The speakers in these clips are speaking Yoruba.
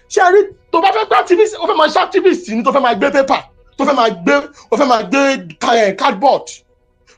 Ṣé tó bá fẹ́ gbé activist, ó fẹ́ máa ṣe activist ní tó fẹ́ máa gbé paper, tó fẹ́ máa gbé cardboard,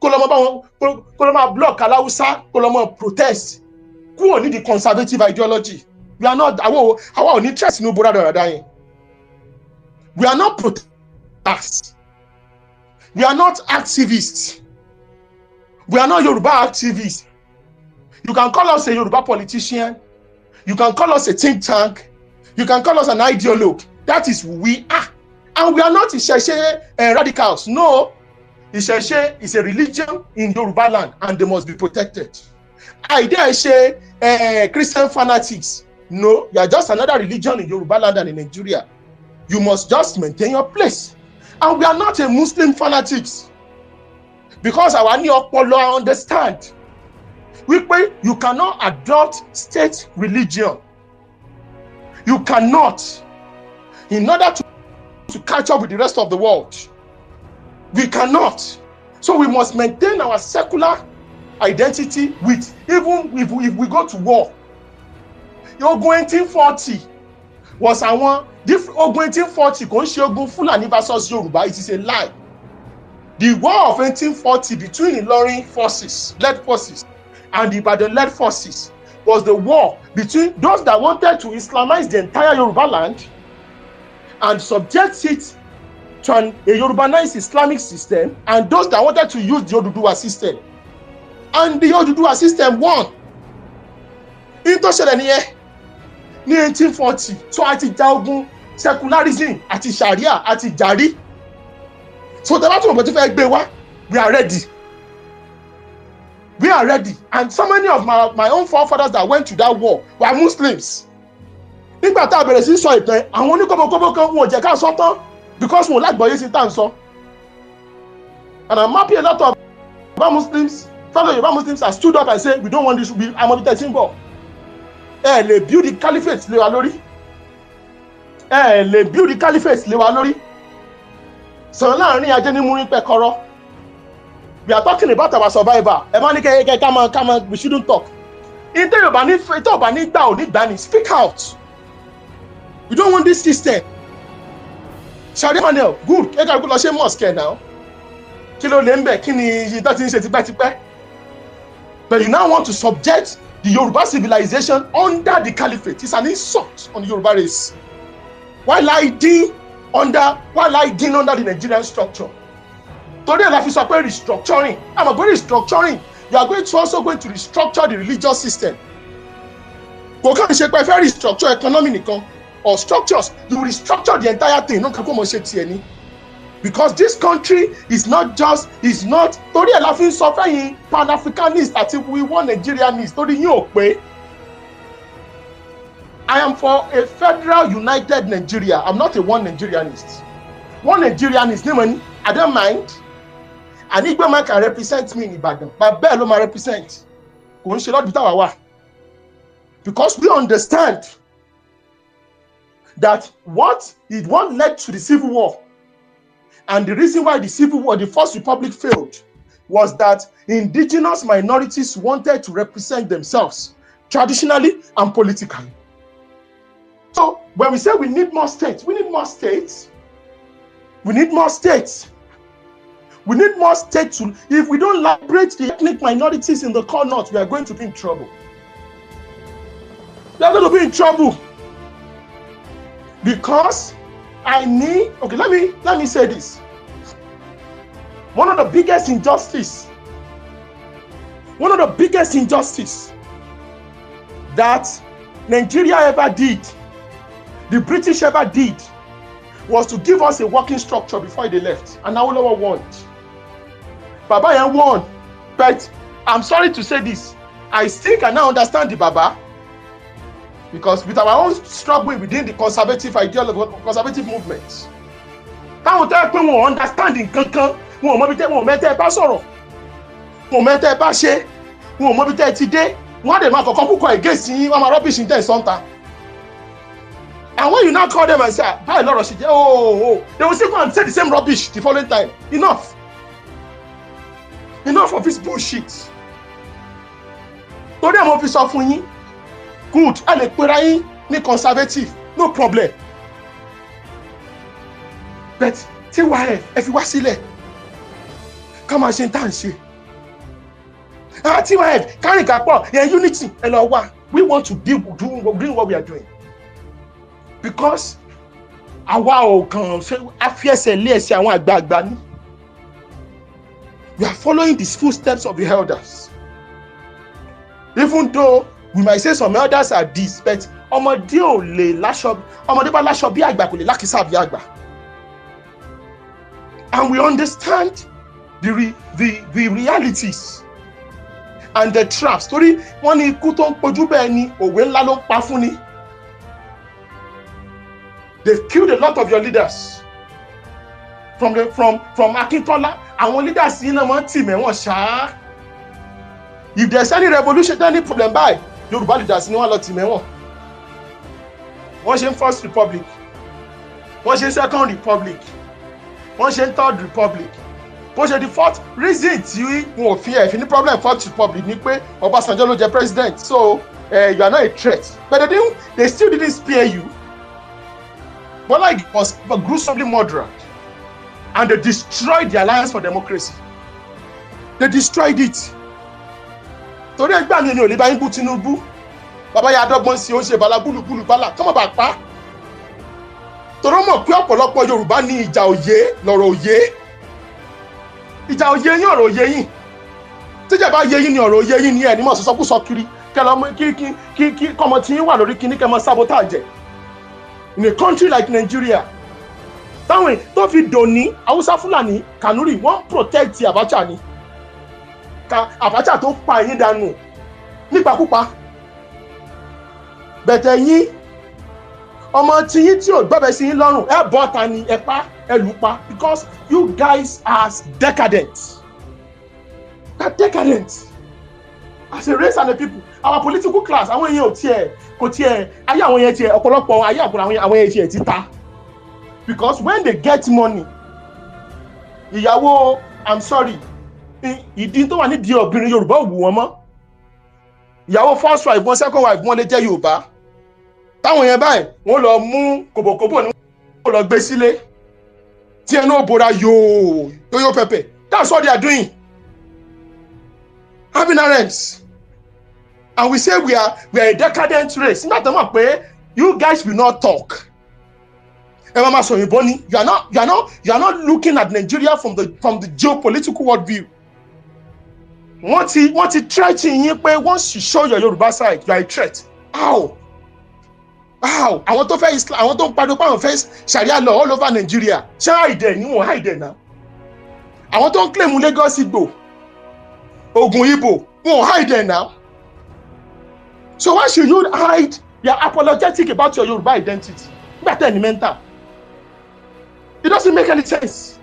kó lọ mọ bá wọn, kó lọ máa block aláwùsá, kó lọ mọ protest, kúrò ní the conservative ideology. We are not, our interest in Obora Daradayin. We are not protesters. We are not activists. We are not Yoruba activists. You can call us a Yoruba politician. You can call us a think tank. You can call us an ideologue. That is who we are. And we are not Isheshe radicals. No. Isheshe is a religion in Yoruba land and they must be protected. I dare say Christian fanatics. No, you are just another religion in Yoruba land and in Nigeria. You must just maintain your place. And we are not a Muslim fanatics. Because our new Opolo understand. You cannot adopt state religion. You cannot. In order to catch up with the rest of the world. We cannot. So we must maintain our secular identity with, even if we go to war. Ogun 1840 was our Ogun 1840 kò ń ṣe ogun Fulani versus Yoruba. It is a lie. The war of 1840 between Ilorin forces, led forces, and the Ibadan-led forces was the war between those that wanted to Islamize the entire Yoruba land and subject it to a Yorubanized Islamic system, and those that wanted to use the Oduduwa system. And the Oduduwa system won. Into ṣẹlẹ̀ ní 1840, so àti jà ogun secularism àti Sharia àti jàrí. So the battle of the we are ready. We are ready. And so many of my own forefathers that went to that war were Muslims. Nígbà tá a bẹ̀rẹ̀ sí sọ ìtàn, àwọn oníkọ̀bọ̀kọ̀bọ̀ kan wọn ò jẹ́ ká sọ tán because wọn lágbọ̀ọ́yé sí tá à ń sọ. And I'm happy a lot of Muslims, fellow Yoruba Muslims have stood up and said, we don't want this to be a symbol. Lè build the caliphate lé wa lórí. Lè build the caliphate lé wa lórí. So láàrin ajé ní múrin pẹ́kọ́rọ́. We are talking about our survivor. Ẹ máa ní kẹ́kẹ́ come on, we shouldn't talk. Ìtẹ́ Yorùbá ní ìtọ́ ọ̀bá ní gbà ò ní gbà ní, speak out. We don't want this system. Sharia Manuel, good. Ẹ̀ka ìgbó lọ ṣe mosque now. Kí ló lè ń bẹ̀? Kí ni iye tó ti ń ṣe tipẹ́tipẹ́? But you now want to subject the Yoruba civilization under the caliphate. It's an insult on the Yoruba race. While hiding under the Nigerian structure. Today, like you say, restructuring. I'm going restructuring. You are going to also restructure the religious system. Kò kàn ṣe pé fẹ́ restructure economy nìkan or structures. You restructure the entire thing. No kan kó mọ̀ ṣe tiẹ̀ ni. Because this country is not. Torí ẹ̀ la fi ń sọ fẹ́yìn Pan-Africanist àti we want Nigerianist. Torí yín ò pé. I am for a federal united Nigeria. I'm not a one Nigerianist. One Nigerianist, I don't mind. And Igboman can represent me in Ibadan. But bẹ́ẹ̀ ló máa represent. Kò ń ṣe lọ́dún táwa wà. Because we understand that what led to the Civil War, and the reason why the Civil War, the First Republic failed, was that indigenous minorities wanted to represent themselves traditionally and politically. So when we say we need more states, we need more states. We need more states. We need more states. If we don't liberate the ethnic minorities in the core north, we are going to be in trouble. We are going to be in trouble. Because let me say this. One of the biggest injustice that Nigeria ever did, the British ever did, was to give us a working structure before they left. And Awolowo won. Baba Yan won. But I'm sorry to say this. I still can now understand the Baba. Because with our own struggle within the conservative ideology, conservative movements, táwọn tẹ́ pé wọn understanding kankan, wọn ò mọ bí tẹ́ wọn ò mẹ́tẹ́ bá sọ̀rọ̀, wọn ò mẹ́tẹ́ bá ṣe, wọn ò mọ bí tẹ́ ti dé, wọ́n á dẹ̀ máa kọ̀kọ́ púpọ̀ against yín, wọ́n máa rubbish in tẹ̀ sọ́ńtà. And when you now call them and say, báyìí lọ́rọ̀ ṣe jẹ́, they will still go and say the same rubbish the following time. Enough of this bullshit. Torí àwọn fi sọ fún yín, good, ẹ lè pera yín ní conservative, no problem. But TYF ẹ fi wá sílẹ̀ ká máa ṣe ń tà ń ṣe. TYF kárìn kápọ̀ yẹn unity ẹ lọ wá. We want to do what we are doing because àwa ò kàn ṣe àfiẹsẹ̀ lé ẹsẹ̀ àwọn àgbààgbà ni. We are following the footsteps of the elders. Even though we might say some elders are this, but ọmọdé ò lè láṣọ, ọmọdé bá láṣọ bí àgbà kò lè lákìsà bí àgbà. And we understand the realities and the traps. Torí wọ́n ní ikú tó ń pojú bẹ́ẹ̀ ni òwe ńlá ló ń pa fún ni. They've killed a lot of your leaders. From Akintola, àwọn leaders yìí náà máa ń tì mẹ́wọ̀n ṣáá. If there's any revolution, any problem by Yoruba leaders ni wọ́n lọ tì mẹ́wọ̀n. Wọ́n ṣe first republic, wọ́n ṣe second republic, wọ́n ṣe third republic, wọ́n ṣe the fourth. Reason tí wọn ò fi ẹ̀ fi ní problem fourth republic ni pé Ọbásanjọ́ ló jẹ president, so you are not a threat. But they still didn't spare you. But like it was gruesomely murdered, and they destroyed the Alliance for Democracy. They destroyed it. Torí ẹgbẹ́ mi ni ò lè bá yín bú Tinubu. Bàbá yà dọ́gbọ́n sí ó ń ṣe bàlá búlùbúlù bàlá kọ́mọ̀ bá pa. Torí mọ̀ pé ọ̀pọ̀lọpọ̀ Yorùbá ní ìjà òye lọ̀rọ̀ òye. Ìjà òye yín ọ̀rọ̀ òye yín. Tíjà bá yé yín ni ọ̀rọ̀ òye yín ni ẹ̀ ní mọ̀ sọ́kúsọ kiri. Kẹlọ́mọ kí kọ́mọ tí yín wà lórí kíní kẹmọ sabotage. In a country like Nigeria, táwọn tó fi dòní Haúsá Fúlàní Kanuri wọ́n protect Abacha ni. Abacha tó pa yín dànù nípakúpa. Bẹ̀tẹ̀ yín ọmọ tí yín tí ò gbọ́bẹ̀ sí yín lọ́rùn ẹ bọ́ ta ni ẹ pa ẹ lù pa because you guys are decadent. You are decadent as a race and a people. Our political class àwọn èèyàn ò tiẹ̀ kò tiẹ̀ ayé àwọn èèyàn tiẹ̀ ọ̀pọ̀lọpọ̀ ayé àwọn èèyàn tiẹ̀ ti ta because when they get money ìyàwó I'm sorry ìdí tó wà nídìí obìnrin Yorùbá ò wù wọ́n mọ́. Ìyàwó first wife wọn second wife wọn lè jẹ́ Yorùbá táwọn yẹn báyìí wọ́n lọ mú kòbòkòbò ni wọ́n lọ gbé sílé tí ẹnu ò bora yóò pẹpẹ. That's what they are doing, having harems. And we say we are a decadent race. Not the you guys will not talk. You are not looking at Nigeria from the geopolitical worldview. Once you try to once you show your Yoruba side, you are a threat. How? I want to face Islam. I want to face Sharia law all over Nigeria. Hide there, you won't hide there now. I want to claim Lagos Igbo, Ogun Igbo, won't hide there now. So why should you hide? You're apologetic about your Yoruba identity. Better than mental. It doesn't make any sense.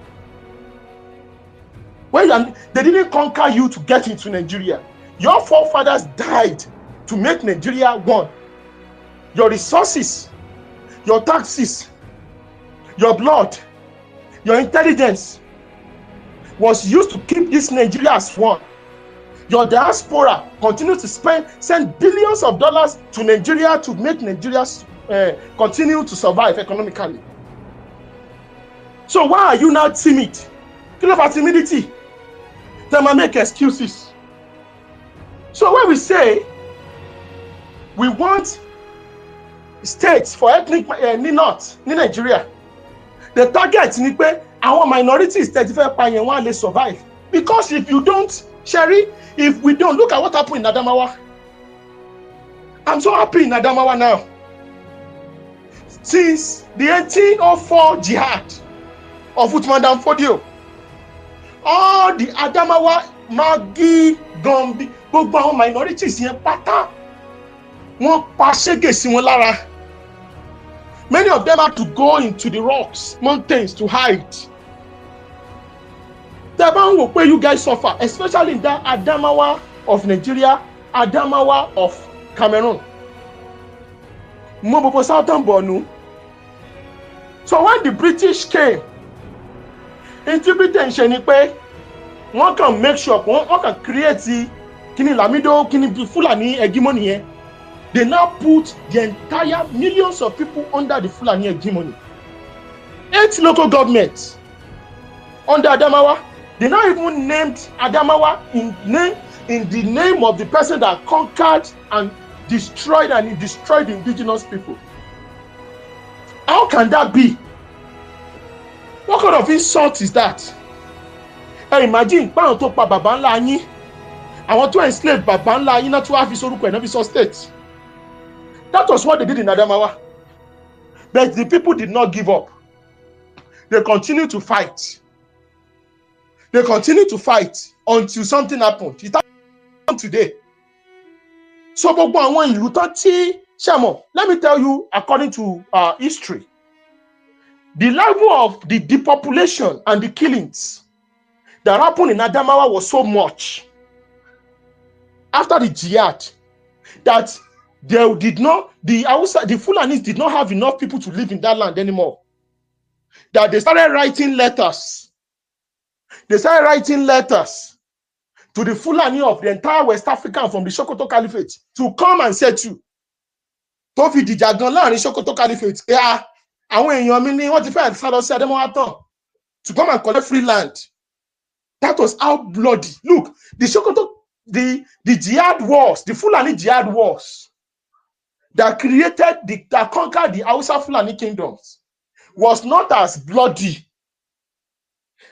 When they didn't conquer you to get into Nigeria. Your forefathers died to make Nigeria one. Your resources, your taxes, your blood, your intelligence was used to keep this Nigeria as one. Your diaspora continues to send billions of dollars to Nigeria to make Nigeria continue to survive economically. So why are you now timid? Kill of timidity. They might make excuses. So when we say we want states for ethnic North in Nigeria, the target is that our minorities that will survive. Because if you don't, Sherry, if we don't, look at what happened in Adamawa. I'm so happy in Adamawa now. Since the 1804 jihad of Uthman Dan Fodio, all the Adamawa, Magi, Gombe, gbogbo àwọn minorities yẹn pátá, wọ́n pa ṣẹ́gẹ̀ sí wọn lára. Many of them had to go into the rocks, mountains to hide. The bá ń wò pé you guys suffer, especially in that Adamawa of Nigeria, Adamawa of Cameroon, Mobopo Southern Borno. So when the British came, into Britain ṣe ni pé wọ́n kàn make sure wọ́n kàn create kíni Lamido kíni Fulani hegemony yẹn. They now put the entire millions of people under the Fulani hegemony. 8 local governments under Adamawa. They now even named Adamawa in the name of the person that conquered and destroyed the indigenous people. How can that be? What kind of insult is that? Hey, imagine, báwọn tó pa bàbá ńlá yín, àwọn tó enslave bàbá ńlá yín náà tó wá fi sorúkọ ẹ̀ náà fi sọ state. That was what they did in Adamawa. But the people did not give up. They continued to fight. They continued to fight until something happened. It happened today. So, let me tell you, according to history, the level of the depopulation and the killings that happened in Adamawa was so much after the jihad that the Fulanis did not have enough people to live in that land anymore. That they started writing letters. They started writing letters to the Fulani of the entire West Africa and from the Sokoto Caliphate to come and settle. Tó fi dìjà gan láàrin Sokoto Caliphate. Àwọn èèyàn mi ni wọ́n ti fẹ́ sá lọ sí Adamawa tán to come and collect free land. That was how bloody. Look, the Sokoto, the jihad wars, the Fulani jihad wars that conquered the Hausa Fulani kingdoms was not as bloody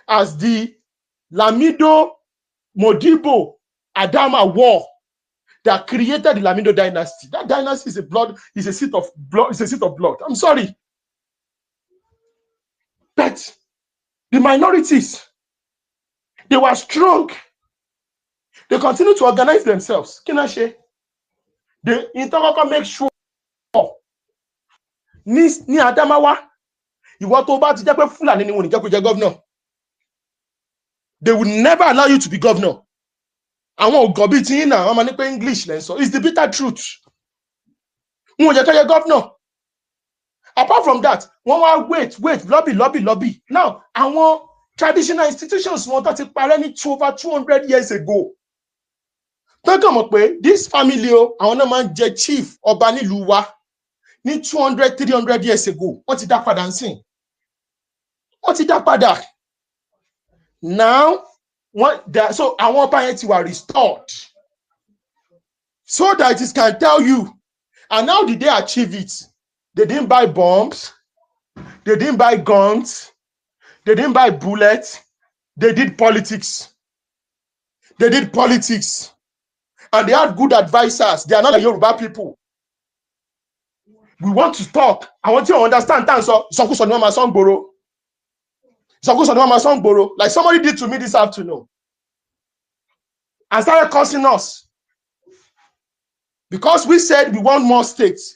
as the Lamido Modibo Adama war that created the Lamido dynasty. That dynasty is a seat of blood. I'm sorry. But the minorities, they were strong. They continue to organize themselves. Kinashe, they make sure ni Adamawa, ìwọ tó bá ti jẹ́ pé Fulani ni wọ́n ní jẹ́ kó jẹ́ governor. They will never allow you to be governor. Àwọn ògọ̀ bíi ti yín náà, wọ́n máa ní pé English lẹ́ ń sọ. It's the bitter truth. Wọ́n jẹ́ kó jẹ́ governor. Apart from that, one more wait, lobby. Now, our traditional institutions want to parent over 200 years ago. Don't come up with this family, I want to man chief or Bani Luwa, need 200, 300 years ago. What is that for dancing? What is that for that? Now, so our parents were restored so that it can tell you. And how did they achieve it? They didn't buy bombs. They didn't buy guns. They didn't buy bullets. They did politics. They did politics. And they had good advisors. They are not the Yoruba people. We want to talk. I want you to understand. Like somebody did to me this afternoon. And started cursing us. Because we said we want more states.